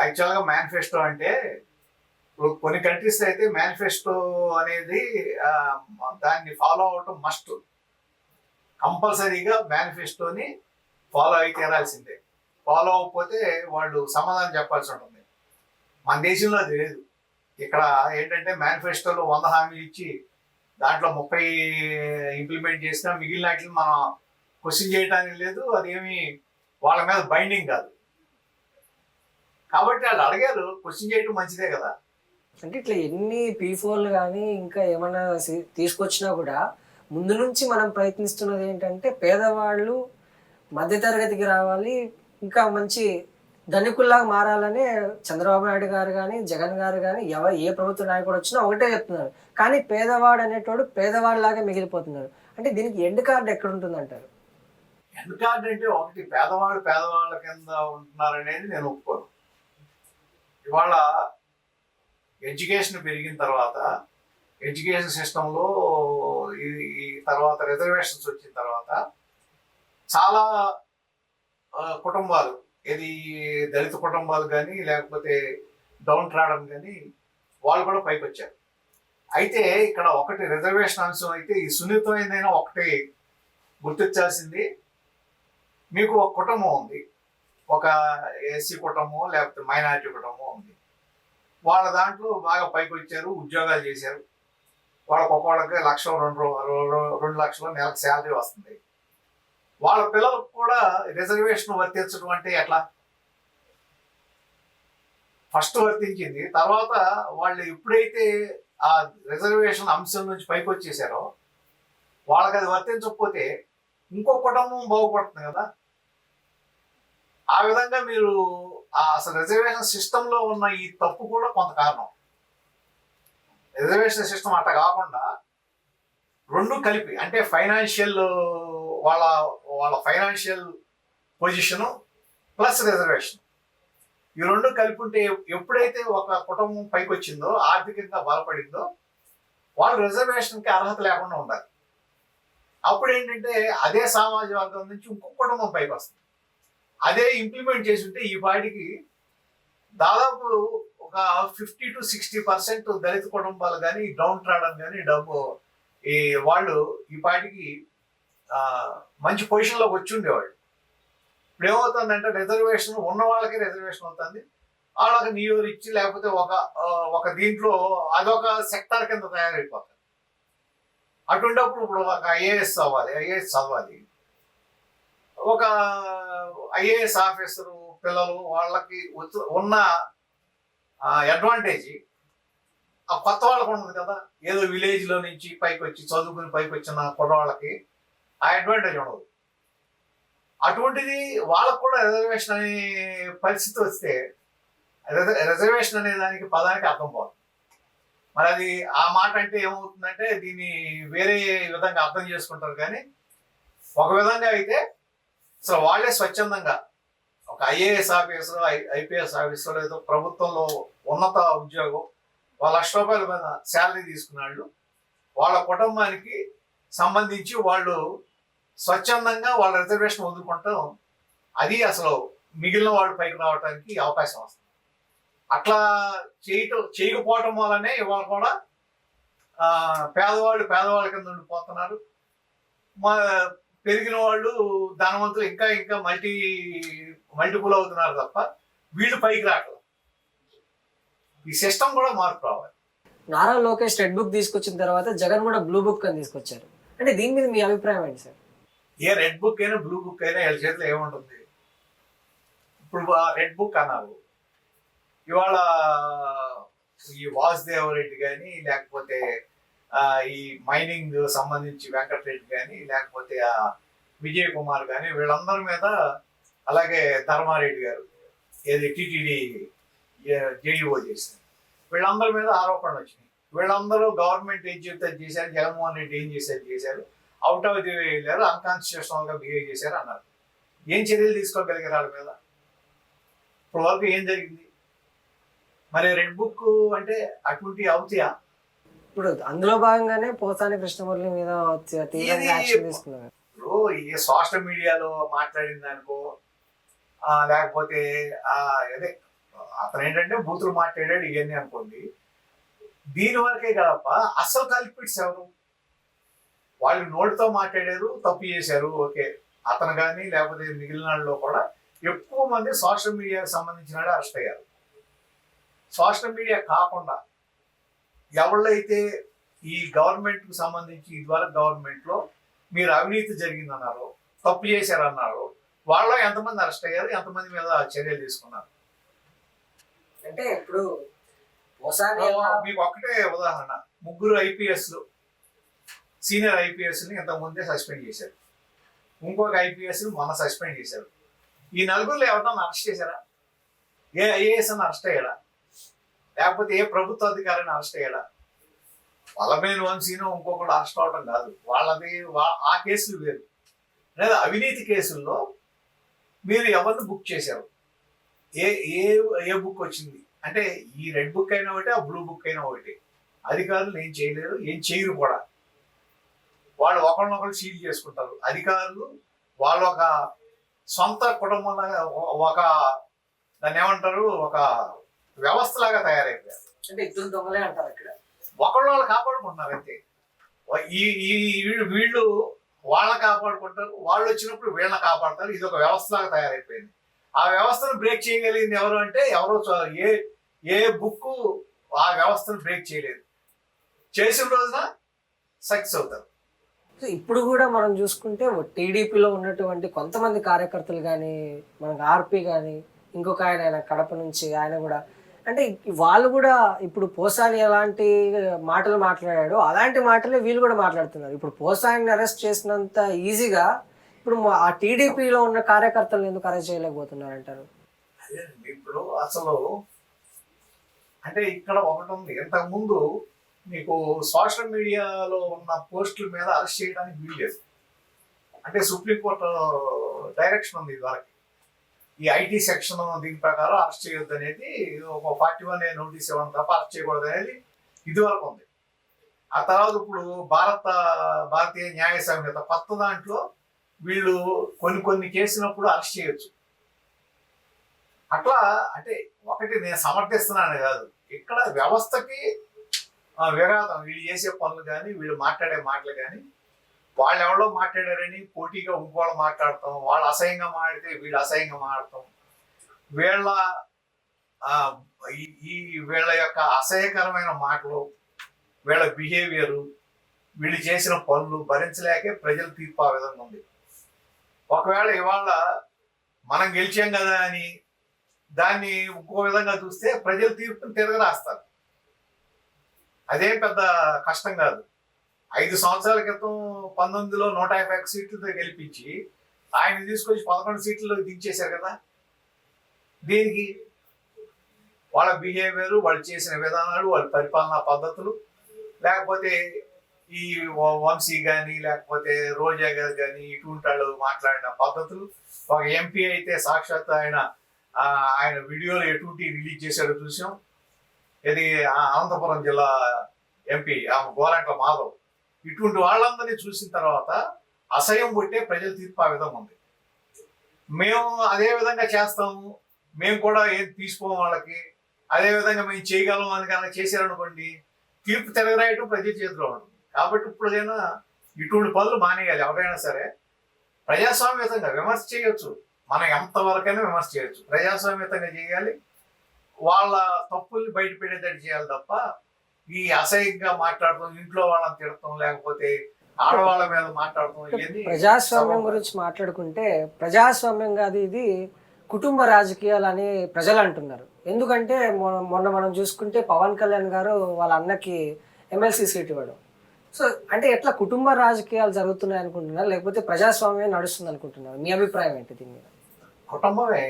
యాక్చువల్గా మేనిఫెస్టో అంటే ఇప్పుడు కొన్ని కంట్రీస్ అయితే మేనిఫెస్టో అనేది దాన్ని ఫాలో అవటం మస్ట్. కంపల్సరీగా మేనిఫెస్టోని ఫాలో అయి తీరాల్సిందే. ఫాలో అవ్వకపోతే వాళ్ళు సమాధానం చెప్పాల్సి ఉంటుంది. మన దేశంలో అది లేదు. ఇక్కడ ఏంటంటే మేనిఫెస్టోలో 100 హామీలు ఇచ్చి దాంట్లో 30 ఇంప్లిమెంట్ చేసినా మిగిలిన వాటిని మనం క్వశ్చన్ చేయడానికి లేదు. అదేమి వాళ్ళ మీద బైండింగ్ కాదు. కాబట్టి వాళ్ళు అడిగారు, క్వశ్చన్ చేయడం మంచిదే కదా. అంటే ఇట్లా ఎన్ని P4లు కానీ ఇంకా ఏమైనా తీసుకొచ్చినా కూడా ముందు నుంచి మనం ప్రయత్నిస్తున్నది ఏంటంటే పేదవాళ్ళు మధ్యతరగతికి రావాలి, ఇంకా మంచి ధనికుల్లాగా మారాలని చంద్రబాబు నాయుడు గారు కానీ జగన్ గారు కానీ ఏ ప్రభుత్వ నాయకుడు వచ్చినా ఒకటే చెప్తున్నారు. కానీ పేదవాడు అనేటోడు పేదవాళ్ళలాగే మిగిలిపోతున్నారు. అంటే దీనికి ఎండ్ కార్డు ఎక్కడ ఉంటుంది అంటారు? ఎండ్ కార్డు అంటే ఒకటి, పేదవాళ్ళు పేదవాళ్ళ కింద ఉంటున్నారనేది నేను ఒప్పుకోను. ఇవాళ ఎడ్యుకేషన్ పెరిగిన తర్వాత, ఎడ్యుకేషన్ సిస్టంలో ఈ తర్వాత రిజర్వేషన్స్ వచ్చిన తర్వాత చాలా కుటుంబాలు, ఇది దళిత కుటుంబాలు కానీ లేకపోతే డౌన్ ట్రాడన్ కానీ వాళ్ళు కూడా పైకి వచ్చారు. అయితే ఇక్కడ ఒకటి రిజర్వేషన్ అంశం అయితే ఈ సున్నితమైనదైనా ఒకటి గుర్తించాల్సింది. మీకు ఒక కుటుంబం ఉంది, ఒక ఎస్సీ కుటుంబం లేకపోతే మైనారిటీ కుటుంబం ఉంది. వాళ్ళ దాంట్లో బాగా పైకి వచ్చారు, ఉద్యోగాలు చేశారు. వాళ్ళకి ఒక్కొక్కళ్ళకి 1,00,000 2 లక్షలు నెలకు శాలరీ వస్తుంది. వాళ్ళ పిల్లలకు కూడా రిజర్వేషన్ వర్తించడం అంటే ఎట్లా? ఫస్ట్ వర్తించింది, తర్వాత వాళ్ళు ఎప్పుడైతే ఆ రిజర్వేషన్ అంశం నుంచి పైకి వచ్చేసారో వాళ్ళకి అది వర్తించకపోతే ఇంకో కుటుంబం బాగుపడుతుంది కదా. ఆ విధంగా మీరు అసలు రిజర్వేషన్ సిస్టంలో ఉన్న ఈ తప్పు కూడా కొంత కారణం. రిజర్వేషన్ సిస్టమ్ అట్లా కాకుండా రెండు కలిపి, అంటే ఫైనాన్షియల్ వాళ్ళ వాళ్ళ ఫైనాన్షియల్ పొజిషను ప్లస్ రిజర్వేషన్, ఈ రెండు కలిపి ఉంటే ఎప్పుడైతే ఒక కుటుంబం పైకి వచ్చిందో, ఆర్థికంగా బలపడిందో, వాళ్ళు రిజర్వేషన్కి అర్హత లేకుండా ఉండాలి. అప్పుడు ఏంటంటే అదే సామాజిక వర్గం నుంచి ఇంకొక కుటుంబం పైకి వస్తుంది. అదే ఇంప్లిమెంట్ చేసి ఉంటే ఈ పాటికి దాదాపు ఒక 50 to 60% దళిత కుటుంబాలు కానీ డౌన్ ట్రాడన్ కానీ వాళ్ళు ఈ పాటికి మంచి పొజిషన్లోకి వచ్చి ఉండేవాళ్ళు. ఇప్పుడు ఏమవుతుందంటే రిజర్వేషన్ ఉన్న వాళ్ళకి రిజర్వేషన్ అవుతుంది, వాళ్ళకి నియోజకవర్గం ఇచ్చి లేకపోతే ఒక దీంట్లో అదొక సెక్టార్ కింద తయారైపోతుంది. అటువంటిప్పుడు ఇప్పుడు ఒక ఐఏఎస్ చదవాలి, ఒక ఐఏఎస్ ఆఫీసరు పిల్లలు వాళ్ళకి ఉన్న అడ్వాంటేజ్ ఆ కొత్త వాళ్ళకు ఉండదు కదా. ఏదో విలేజ్లో నుంచి పైకి వచ్చి చదువుకుని పైకి వచ్చిన కుర్రవాళ్ళకి ఆ అడ్వాంటేజ్ ఉండదు. అటువంటిది వాళ్ళకు కూడా రిజర్వేషన్ అనే పరిస్థితి వస్తే రిజర్వేషన్ అనే పదానికి అర్థం పోదు. మరి అది ఆ మాట అంటే ఏమవుతుందంటే దీన్ని వేరే విధంగా అర్థం చేసుకుంటారు. కానీ ఒక విధంగా అయితే అసలు వాళ్ళే స్వచ్ఛందంగా ఒక ఐఏఎస్ ఆఫీసర్, ఐపీఎస్ ఆఫీసర్, ఏదో ప్రభుత్వంలో ఉన్నత ఉద్యోగం, వాళ్ళ ₹1,00,000 శాలరీ తీసుకున్నాళ్ళు, వాళ్ళ కుటుంబానికి సంబంధించి వాళ్ళు స్వచ్ఛందంగా వాళ్ళ రిజర్వేషన్ వదులుకుంటాం. అది అసలు మిగిలిన వాళ్ళు పైకి రావడానికి అవకాశం వస్తుంది. అట్లా చేయకపోవటం వల్లనే ఇవాళ కూడా పేదవాళ్ళు పేదవాళ్ళ కింద ఉండిపోతున్నారు. మా పెరిగిన వాళ్ళు ధనవంతులు ఇంకా ఇంకా మల్టిపుల్ అవుతున్నారు తప్ప వీళ్ళు పైకి రావట్లేదు. ఈ సిస్టమ్ కూడా మార్పు రావాలి. నారా లోకేష్ రెడ్ బుక్ తీసుకొచ్చిన తర్వాత జగన్ కూడా బ్లూ బుక్ అని తీసుకొచ్చారు. అంటే దీని మీద మీ అభిప్రాయం ఏంటి సార్? ఏ రెడ్ బుక్ అయినా బ్లూ బుక్ అయినా వీళ్ళ చేతిలో ఏముంటుంది? ఇప్పుడు రెడ్ బుక్ అన్నారు, ఇవాళ ఈ వాసుదేవరెడ్డి కానీ లేకపోతే ఈ మైనింగ్ సంబంధించి వెంకటరెడ్డి కానీ లేకపోతే విజయ్ కుమార్ కానీ వీళ్ళందరి మీద, అలాగే ధర్మారెడ్డి గారు ఏది టీటీడీ జేఈఓ చేశారు, వీళ్ళందరి మీద ఆరోపణలు వచ్చినాయి. వీళ్ళందరూ గవర్నమెంట్ ఏం చెప్తే చేశారు, జగన్మోహన్ రెడ్డి ఏం చేశారు, అవుట్ ఆఫ్ ది వే వెళ్ళారు, అన్కాన్స్టిట్యూషనల్ గా బిహేవ్ చేశారు అన్నారు. ఏం చర్యలు తీసుకోగలిగారు వాళ్ళ మీద? ఇప్పుడు వరకు ఏం జరిగింది? మరి రెడ్ బుక్ అంటే అటువంటి అవుతాయా? ఇప్పుడు అందులో భాగంగానే పోసాని కృష్ణమురళి మీద తీవ్రంగా యాక్షన్ తీసుకున్నారు. ఇప్పుడు ఈ సోషల్ మీడియాలో మాట్లాడిన దానికో లేకపోతే అదే అతను ఏంటంటే బూతులు మాట్లాడాడు ఇవన్నీ అనుకోండి, దీని వరకే కదప్ప అసలు కల్పిట్స్ ఎవరు? వాళ్ళు నోటితో మాట్లాడారు, తప్పు చేశారు, ఓకే. అతను కానీ లేకపోతే మిగిలిన వాళ్ళలో కూడా ఎక్కువ మంది సోషల్ మీడియాకి సంబంధించిన వాళ్ళు అరెస్ట్ అయ్యారు. సోషల్ మీడియా కాకుండా ఎవళ్ళైతే ఈ గవర్నమెంట్కి సంబంధించి ఇదివరకు గవర్నమెంట్లో మీరు అవినీతి జరిగిందన్నారు, తప్పు చేశారన్నారు, వాళ్ళలో ఎంతమంది అరెస్ట్ అయ్యారు, ఎంతమంది మీద చర్యలు తీసుకున్నారు? అంటే ఇప్పుడు పోసాని మీకు ఒక్కటే ఉదాహరణ, 3 ఐపీఎస్లు సీనియర్ ఐపీఎస్ని ఇంతకుముందే సస్పెండ్ చేశారు, ఇంకొక ఐపీఎస్ని మొన్న సస్పెండ్ చేశారు. ఈ 4 ఎవరినన్నా అరెస్ట్ చేశారా? ఏ ఐఏఎస్ అని అరెస్ట్ అయ్యాడా? లేకపోతే ఏ ప్రభుత్వ అధికారిని అరెస్ట్ అయ్యాడా? వల్లభనేని వంశీనో ఇంకొకటి అరెస్ట్ అవడం కాదు, వాళ్ళది ఆ కేసులు వేరు. లేదా అవినీతి కేసుల్లో మీరు ఎవరిని బుక్ చేశారు? ఏ ఏ ఏ బుక్ వచ్చింది అంటే ఈ రెడ్ బుక్ అయినా ఒకటి, ఆ బ్లూ బుక్ అయినా ఒకటి. అధికారులు ఏం చేయలేరు, ఏం చేయరు కూడా. వాళ్ళు ఒకరినొకరు సీల్ చేసుకుంటారు. అధికారులు వాళ్ళు ఒక సొంత కుటుంబంలాగా ఒక దాన్ని ఏమంటారు, ఒక వ్యవస్థలాగా తయారైపోయారు. అంటే ఇద్దరు దొంగలే అంటారు ఇక్కడ. ఒకళ్ళు వాళ్ళు కాపాడుకుంటున్నారు అంతే. వీళ్ళు వాళ్ళని కాపాడుకుంటారు, వాళ్ళు వచ్చినప్పుడు వీళ్ళని కాపాడతారు. ఇది ఒక వ్యవస్థలాగా తయారైపోయింది. ఆ వ్యవస్థను బ్రేక్ చేయగలిగింది ఎవరు అంటే ఎవరో ఏ బుక్ ఆ వ్యవస్థను బ్రేక్ చేయలేదు. చేసిన రోజున సక్సెస్ అవుతారు. ఇప్పుడు కూడా మనం చూసుకుంటే టీడీపీలో ఉన్నటువంటి కొంతమంది కార్యకర్తలు కానీ, మనకు ఆర్పి కానీ, ఇంకొక ఆయన కడప నుంచి ఆయన కూడా, అంటే వాళ్ళు కూడా ఇప్పుడు పోసాని ఎలాంటి మాటలు మాట్లాడాడో అలాంటి మాటలే వీళ్ళు కూడా మాట్లాడుతున్నారు. ఇప్పుడు పోసానిని అరెస్ట్ చేసినంత ఈజీగా ఇప్పుడు ఆ టీడీపీలో ఉన్న కార్యకర్తలను ఎందుకు అరెస్ట్ చేయలేకపోతున్నారు అంటారు? అదే ఇప్పుడు అసలు అంటే ఇక్కడ ఒకటి ఉంది, ఇంతకుముందు మీకు సోషల్ మీడియాలో ఉన్న పోస్టుల మీద అరెస్ట్ చేయడానికి వీల్లేదు. అంటే సుప్రీంకోర్టు డైరెక్షన్ ఉంది వాళ్ళకి, ఈ ఐటీ సెక్షన్ దీని ప్రకారం అరెస్ట్ చేయొద్దు అనేది ఒక 41A నోటీస్ ఇవ్వడం తప్ప అరెస్ట్ చేయకూడదు అనేది ఇదివరకు ఉంది. ఆ తర్వాత ఇప్పుడు భారతీయ న్యాయ సంహిత కొత్త దాంట్లో వీళ్ళు కొన్ని చేసినప్పుడు అరెస్ట్ చేయొచ్చు. అట్లా అంటే ఒకటి నేను సమర్థిస్తున్నాను కాదు, ఇక్కడ వ్యవస్థకి విఘాతం, వీళ్ళు చేసే పనులు కానీ వీళ్ళు మాట్లాడే మాటలు కానీ, వాళ్ళు ఎవరో మాట్లాడారని పోటీగా ఇంకోళ్ళు మాట్లాడతాం, వాళ్ళు అసహ్యంగా మాట్లాడితే వీళ్ళు అసహ్యంగా మాట్లాడతాం, వీళ్ళ యొక్క అసహ్యకరమైన మాటలు, వీళ్ళ బిహేవియరు, వీళ్ళు చేసిన పనులు భరించలేకే ప్రజలు తీర్పు ఆ విధంగా ఉంది. ఒకవేళ ఇవాళ మనం గెలిచాం కదా అని దాన్ని ఇంకో విధంగా చూస్తే ప్రజలు తీర్పుని తిరగరాస్తారు. అదేం పెద్ద కష్టం కాదు. 5 సంవత్సరాల క్రితం 19లో 151 సీట్లతో గెలిపించి ఆయన తీసుకొచ్చి 11 సీట్లలో దించేశారు కదా. దీనికి వాళ్ళ బిహేవియర్, వాళ్ళు చేసిన విధానాలు, వాళ్ళ పరిపాలనా పద్ధతులు, లేకపోతే ఈ వంశీ కానీ లేకపోతే రోజా గారు కానీ ఇటువంటి వాళ్ళు మాట్లాడిన పద్ధతులు, ఒక ఎంపీ అయితే సాక్షాత్ ఆయన వీడియోలు ఎటువంటి రిలీజ్ చేశాడో చూసాం. ఇది అనంతపురం జిల్లా ఎంపీ గోరంట్ల మాధవ్. ఇటువంటి వాళ్ళందరినీ చూసిన తర్వాత అసహ్యం పుట్టే ప్రజల తీర్పు ఆ విధంగా ఉంది. మేము అదే విధంగా చేస్తాము, మేము కూడా ఏం తీసుకోము వాళ్ళకి, అదే విధంగా మేము చేయగలం అని కనుక చేశారనుకోండి తీర్పు తిరగరాయటం ప్రజల చేతిలో ఉంటుంది. కాబట్టి ఇప్పుడైనా ఇటువంటి పనులు మానేయాలి. ఎవరైనా సరే ప్రజాస్వామ్యతంగా విమర్శ చేయొచ్చు, మనం ఎంతవరకైనా విమర్శ చేయొచ్చు, ప్రజాస్వామ్యతంగా చేయాలి, వాళ్ళ తప్పుల్ని బయట పెట్టేటట్టు చేయాలి తప్ప ఈ అసహ్యంగా మాట్లాడటం, ఇంట్లో వాళ్ళని తిడటం, లేకపోతే ఆడవాళ్ళ మీద మాట్లాడటం ఇవన్నీ ప్రజాస్వామ్యం గురించి మాట్లాడుకుంటే ప్రజాస్వామ్యం కాదు ఇది, కుటుంబ రాజకీయాలు అని ప్రజలు అంటున్నారు. ఎందుకంటే మొన్న మనం చూసుకుంటే పవన్ కళ్యాణ్ గారు వాళ్ళ అన్నకి ఎమ్మెల్సీ సీట్ ఇవ్వడం. సో అంటే ఎట్లా కుటుంబ రాజకీయాలు జరుగుతున్నాయి అనుకుంటున్నారు, లేకపోతే ప్రజాస్వామ్యం నడుస్తుంది అనుకుంటున్నారు? మీ అభిప్రాయం ఏంటి దీని మీద? కుటుంబమే.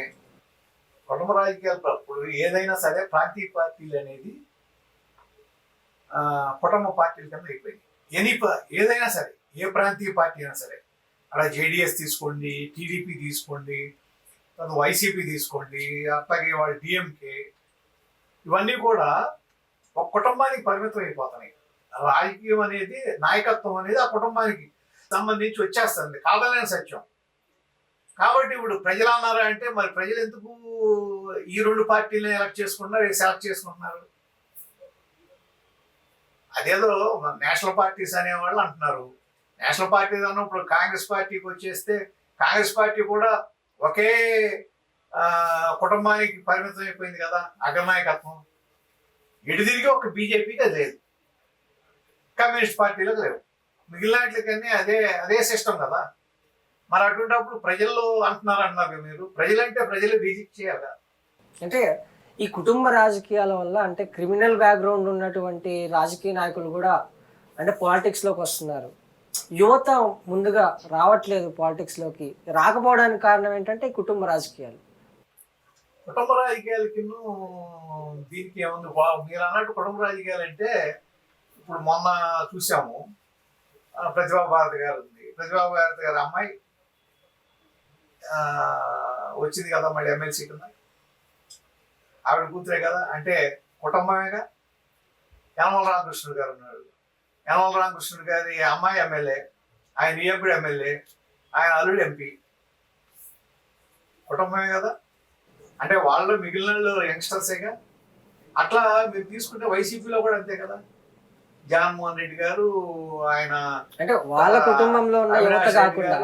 కుటుంబ రాజకీయాలు ఇప్పుడు ఏదైనా సరే ప్రాంతీయ పార్టీలు అనేది కుటుంబ పార్టీల కింద అయిపోయింది. ఏదైనా సరే, ఏ ప్రాంతీయ పార్టీ అయినా సరే, అలా జేడిఎస్ తీసుకోండి, టీడీపీ తీసుకోండి, వైసీపీ తీసుకోండి, అట్లాగే వాళ్ళ డిఎంకే, ఇవన్నీ కూడా ఒక కుటుంబానికి పరిమితం అయిపోతున్నాయి. రాజకీయం అనేది, నాయకత్వం అనేది ఆ కుటుంబానికి సంబంధించి వచ్చేస్తుంది, కాదలేని సత్యం. కాబట్టి ఇప్పుడు ప్రజలు అన్నారా అంటే మరి ప్రజలు ఎందుకు ఈ రెండు పార్టీలను ఎలక్ట్ చేసుకుంటున్నారు, సెలెక్ట్ చేసుకుంటున్నారు? అదేదో నేషనల్ పార్టీస్ అనేవాళ్ళు అంటున్నారు. నేషనల్ పార్టీ అన్నప్పుడు కాంగ్రెస్ పార్టీకి వచ్చేస్తే కాంగ్రెస్ పార్టీ కూడా ఒకే కుటుంబానికి పరిమితం అయిపోయింది కదా, అగ్రనాయకత్వం. ఎటు తిరిగి ఒక బీజేపీకి లేదు, కమ్యూనిస్ట్ పార్టీలకు లేవు, మిగిలినట్లకన్నీ అదే అదే సిస్టమ్ కదా. మరి అటువంటిప్పుడు ప్రజల్లో అంటున్నారు మీరు, ప్రజలంటే ప్రజలు రిజెక్ట్ చేయాలి. అంటే ఈ కుటుంబ రాజకీయాల వల్ల అంటే క్రిమినల్ బ్యాక్గ్రౌండ్ ఉన్నటువంటి రాజకీయ నాయకులు కూడా అంటే పాలిటిక్స్లోకి వస్తున్నారు. యువత ముందుగా రావట్లేదు పాలిటిక్స్లోకి. రాకపోవడానికి కారణం ఏంటంటే కుటుంబ రాజకీయాలు. కుటుంబ రాజకీయాలకి దీనికి ఏముంది? మీరు అన్నట్టు కుటుంబ రాజకీయాలు అంటే ఇప్పుడు మొన్న చూసాము, ప్రతిభా భారతి గారు ఉంది. ప్రతిభా భారతి గారి అమ్మాయి వచ్చింది కదా మళ్ళీ ఎమ్మెల్సీ కింద, ఆవిడ కూతురే కదా. అంటే కుటుంబమేగా. యనమల రామకృష్ణుడు గారు ఉన్నాడు. యనమల రామకృష్ణుడు గారి అమ్మాయి ఎమ్మెల్యే, ఆయన ఈఎంపీ ఎమ్మెల్యే, ఆయన అల్లుడు ఎంపీ. కుటుంబమే కదా. అంటే వాళ్ళు మిగిలిన యంగ్స్టర్సేగా. అట్లా మీరు తీసుకుంటే వైసీపీలో కూడా అంతే కదా. జగన్మోహన్ రెడ్డి గారు, ఆయన అంటే వాళ్ళ కుటుంబంలో ఉన్న యువత కాకుండా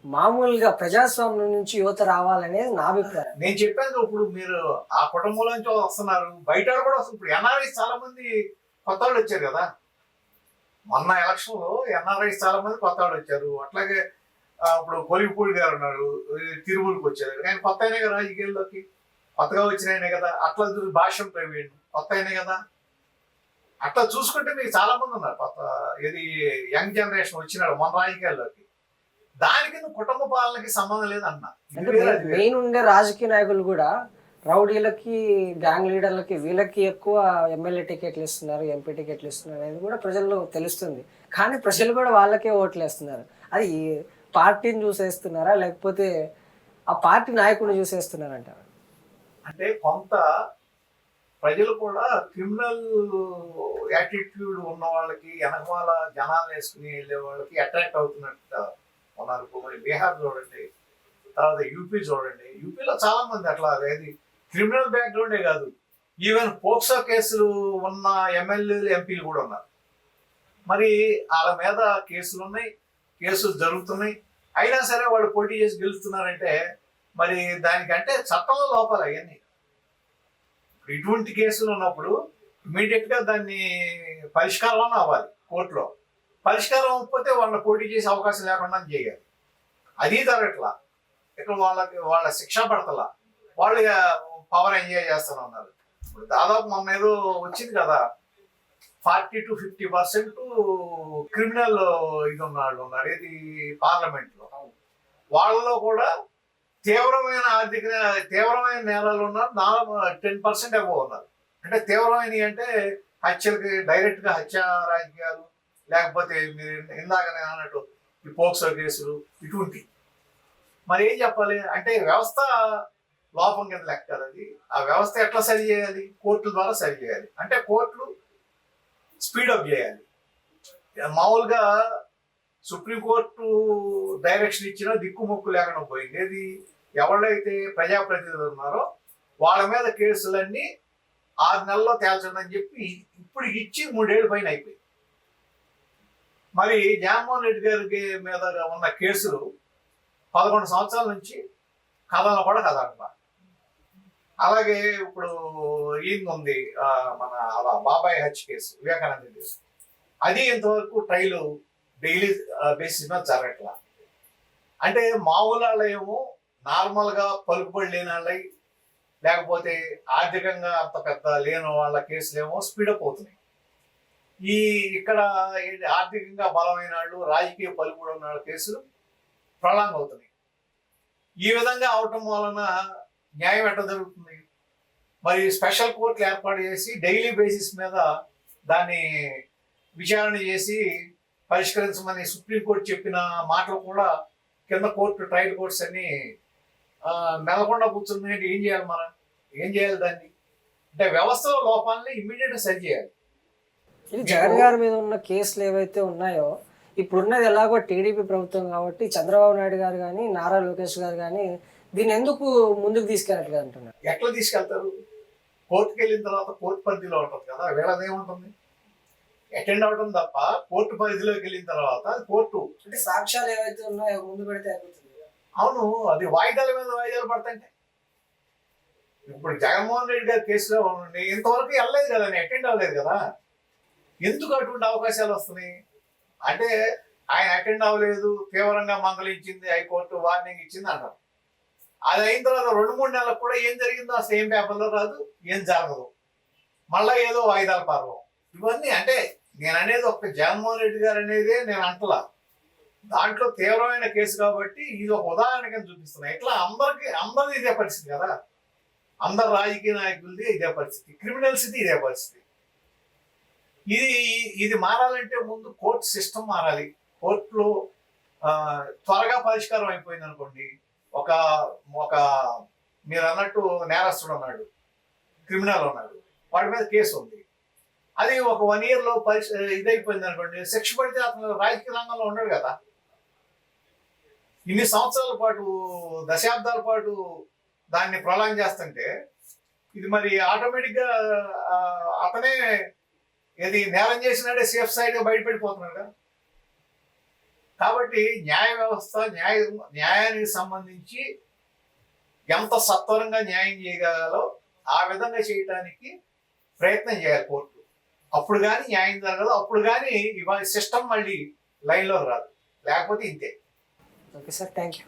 మామూలుగా ప్రజాస్వామ్యం నుంచి యువత రావాలనేది నా అభిప్రాయం. నేను చెప్పాను. ఇప్పుడు మీరు ఆ కుటుంబంలోంచి వస్తున్నారు, బయట కూడా వస్తుంది. ఇప్పుడు ఎన్ఆర్ఐస్ చాలా మంది కొత్త వాళ్ళు వచ్చారు కదా. మొన్న ఎలక్షన్ లో ఎన్ఆర్ఐస్ చాలా మంది కొత్త వాళ్ళు వచ్చారు. అట్లాగే ఇప్పుడు కొలిపూడి గారు ఉన్నారు, తిరుమలకి వచ్చారు. ఆయన కొత్త అయినా కదా, రాజకీయాల్లోకి కొత్తగా వచ్చినాయనే కదా. అట్లా భాష్యం ప్రవీణ్ కొత్త అయినా కదా. అట్లా చూసుకుంటే మీకు చాలా మంది ఉన్నారు కొత్త, ఇది యంగ్ జనరేషన్ వచ్చినాడు మన రాజకీయాల్లోకి. దానికి నువ్వు కుటుంబ పాలనకి సంబంధం లేదన్నా. అంటే మెయిన్ ఉండే రాజకీయ నాయకులు కూడా రౌడీలకి, గ్యాంగ్ లీడర్లకి, వీళ్ళకి ఎక్కువ ఎమ్మెల్యే టికెట్లు ఇస్తున్నారు, ఎంపీ టికెట్లు ఇస్తున్నారు అనేది కూడా ప్రజల్లో తెలుస్తుంది. కానీ ప్రజలు కూడా వాళ్ళకే ఓట్లు వేస్తున్నారు. అది పార్టీని చూసేస్తున్నారా, లేకపోతే ఆ పార్టీ నాయకుడిని చూసేస్తున్నారంటారా? అంటే కొంత ప్రజలు కూడా క్రిమినల్ యాటిట్యూడ్ ఉన్న వాళ్ళకి, వెనకమాల జనాలు వేసుకుని వెళ్ళే వాళ్ళకి అట్రాక్ట్ అవుతున్నట్టు ఉన్నారు. మరి బీహార్ చూడండి, తర్వాత యూపీ చూడండి. యూపీలో చాలా మంది అట్లా, అదేది క్రిమినల్ బ్యాక్గ్రౌండే కాదు, ఈవెన్ పోక్సో కేసులు ఉన్న ఎమ్మెల్యేలు, ఎంపీలు కూడా ఉన్నారు. మరి వాళ్ళ మీద కేసులు ఉన్నాయి, కేసులు జరుగుతున్నాయి, అయినా సరే వాళ్ళు పోటీ చేసి గెలుస్తున్నారంటే మరి దానికంటే చట్టంలో లోపాలు అవన్నీ. ఇటువంటి కేసులు ఉన్నప్పుడు ఇమీడియట్ గా దాన్ని పరిష్కారం అవ్వాలి కోర్టులో. పరిష్కారం అవ్వకపోతే వాళ్ళని పోటీ చేసే అవకాశం లేకుండా చేయాలి. అది జరగట్లా. ఇక్కడ వాళ్ళ శిక్ష పడతలా, వాళ్ళు పవర్ ఎంజాయ్ చేస్తూనే ఉన్నారు. ఇప్పుడు దాదాపు మొన్న ఏదో వచ్చింది కదా, 40 to 50% క్రిమినల్ ఇది ఉన్నారు ఇది పార్లమెంట్ లో. వాళ్ళలో కూడా తీవ్రమైన నేరాలు ఉన్నారు, 10% అబోవ్ ఉన్నారు. అంటే తీవ్రమైనవి అంటే హత్యలకి, డైరెక్ట్ గా హత్య రాజకీయాలు, లేకపోతే మీరు ఇందాకనే అన్నట్టు ఈ పోక్సో కేసులు, ఇటువంటి. మరి ఏం చెప్పాలి అంటే వ్యవస్థ లోపం కింద లెక్క కదా అది. ఆ వ్యవస్థ ఎట్లా సరి చేయాలి? కోర్టుల ద్వారా సరి చేయాలి. అంటే కోర్టులు స్పీడప్ చేయాలి. మామూలుగా సుప్రీంకోర్టు డైరెక్షన్ ఇచ్చినా దిక్కుమొక్కు లేకుండా పోయింది. ఏది ఎవరైతే ప్రజాప్రతినిధులు ఉన్నారో వాళ్ళ మీద కేసులన్నీ 6 నెలల్లో తేల్చండి అని చెప్పి ఇప్పుడు ఇచ్చి 3 ఏళ్ళు పైన అయిపోయింది. మరి జగన్మోహన్ రెడ్డి గారికి మీద ఉన్న కేసులు 11 సంవత్సరాల నుంచి కథన కూడా కదనమాట. అలాగే ఇప్పుడు ఈయన ఉంది మన బాబాయ్ హత్య కేసు, వివేకానంద కేసు, అది ఇంతవరకు ట్రైలు డైలీ బేసిస్ మీద జరగట్లా. అంటే మామూలు వాళ్ళు ఏమో నార్మల్గా పలుకుబడి లేని వాళ్ళై, లేకపోతే ఆర్థికంగా అంత పెద్ద లేని వాళ్ళ కేసులు ఏమో స్పీడప్ అవుతున్నాయి. ఇక్కడ ఆర్థికంగా బలమైన వాళ్ళు, రాజకీయ పలుకుబడి ఉన్న వాళ్ళ కేసులు ప్రళాంగ్ అవుతున్నాయి. ఈ విధంగా అవటం వలన న్యాయం ఎట్లా జరుగుతుంది? మరి స్పెషల్ కోర్టులు ఏర్పాటు చేసి డైలీ బేసిస్ మీద దాన్ని విచారణ చేసి పరిష్కరించమని సుప్రీంకోర్టు చెప్పిన మాటలు కూడా కింద కోర్టు, ట్రయల్ కోర్ట్స్ అన్ని మెలకుండా కూర్చున్నాయంటే ఏం చేయాలి? మనం ఏం చేయాలి దాన్ని? అంటే వ్యవస్థలో లోపాలని ఇమ్మీడియట్గా సరి చేయాలి. ఇది జగన్ గారి మీద ఉన్న కేసులు ఏవైతే ఉన్నాయో, ఇప్పుడున్నది ఎలాగో టీడీపీ ప్రభుత్వం కాబట్టి చంద్రబాబు నాయుడు గారు కానీ, నారా లోకేష్ గారు కానీ దీన్ని ఎందుకు ముందుకు తీసుకెళ్ళట్లేదు అంటున్నారు. ఎట్లా తీసుకెళ్తారు? కోర్టుకు వెళ్ళిన తర్వాత కోర్టు పరిధిలో ఉంటుంది కదా, వీళ్ళదేముంటుంది? అటెండ్ అవడం తప్ప కోర్టు పరిధిలోకి వెళ్ళిన తర్వాత కోర్టు అంటే సాక్ష్యాలు ఏవైతే ఉన్నాయో ముందు పెడితే అయిపోతుంది. అవును, అది వాయిదాల మీద వాయిదాలు పడతాంటే. ఇప్పుడు జగన్మోహన్ రెడ్డి గారి కేసులో ఉండి ఇంతవరకు వెళ్ళలేదు కదా, అటెండ్ అవ్వలేదు కదా, ఎందుకు అటువంటి అవకాశాలు వస్తున్నాయి? అంటే ఆయన అటెండ్ అవ్వలేదు, తీవ్రంగా మందలించింది హైకోర్టు, వార్నింగ్ ఇచ్చింది అంటారు. అది అయిన తర్వాత 2-3 నెలలకు కూడా ఏం జరిగిందో అసలు ఏం పేపర్లో రాదు, ఏం జరగదు, మళ్ళా ఏదో వాయిదాల పర్వం. ఇవన్నీ అంటే నేను అనేది ఒక జగన్మోహన్ రెడ్డి గారు అనేదే నేను అంటలా, దాంట్లో తీవ్రమైన కేసు కాబట్టి ఇది ఒక ఉదాహరణ కింద చూపిస్తున్నా. ఇట్లా అందరిది ఇదే పరిస్థితి కదా, అందరు రాజకీయ నాయకులది ఇదే పరిస్థితి, క్రిమినల్స్ది ఇదే పరిస్థితి. ఇది మారాలంటే ముందు కోర్టు సిస్టమ్ మారాలి. కోర్టులో త్వరగా పరిష్కారం అయిపోయింది అనుకోండి, ఒక ఒక మీరు అన్నట్టు నేరస్తుడు ఉన్నాడు, క్రిమినల్ ఉన్నాడు, వాడి మీద కేసు ఉంది, అది ఒక 1 yearలో ఇదైపోయింది అనుకోండి, శిక్ష పడితే అతను రాజకీయ రంగంలో ఉన్నాడు కదా. ఇన్ని సంవత్సరాల పాటు, దశాబ్దాల పాటు దాన్ని ప్రొలాంగ్ చేస్తుంటే ఇది మరి ఆటోమేటిక్గా అతనే ఇది నేరం చేసినాడే సేఫ్ సైడ్గా బయటపడిపోతున్నాడు కదా. కాబట్టి న్యాయ వ్యవస్థ, న్యాయానికి సంబంధించి ఎంత సత్వరంగా న్యాయం చేయగలలో ఆ విధంగా చేయడానికి ప్రయత్నం చేయాలి కోర్టు. అప్పుడు కానీ న్యాయం జరగదు, అప్పుడు కానీ ఇవాళ సిస్టమ్ మళ్ళీ లైన్లో రాదు, లేకపోతే ఇంతే. Okay sir, thank you.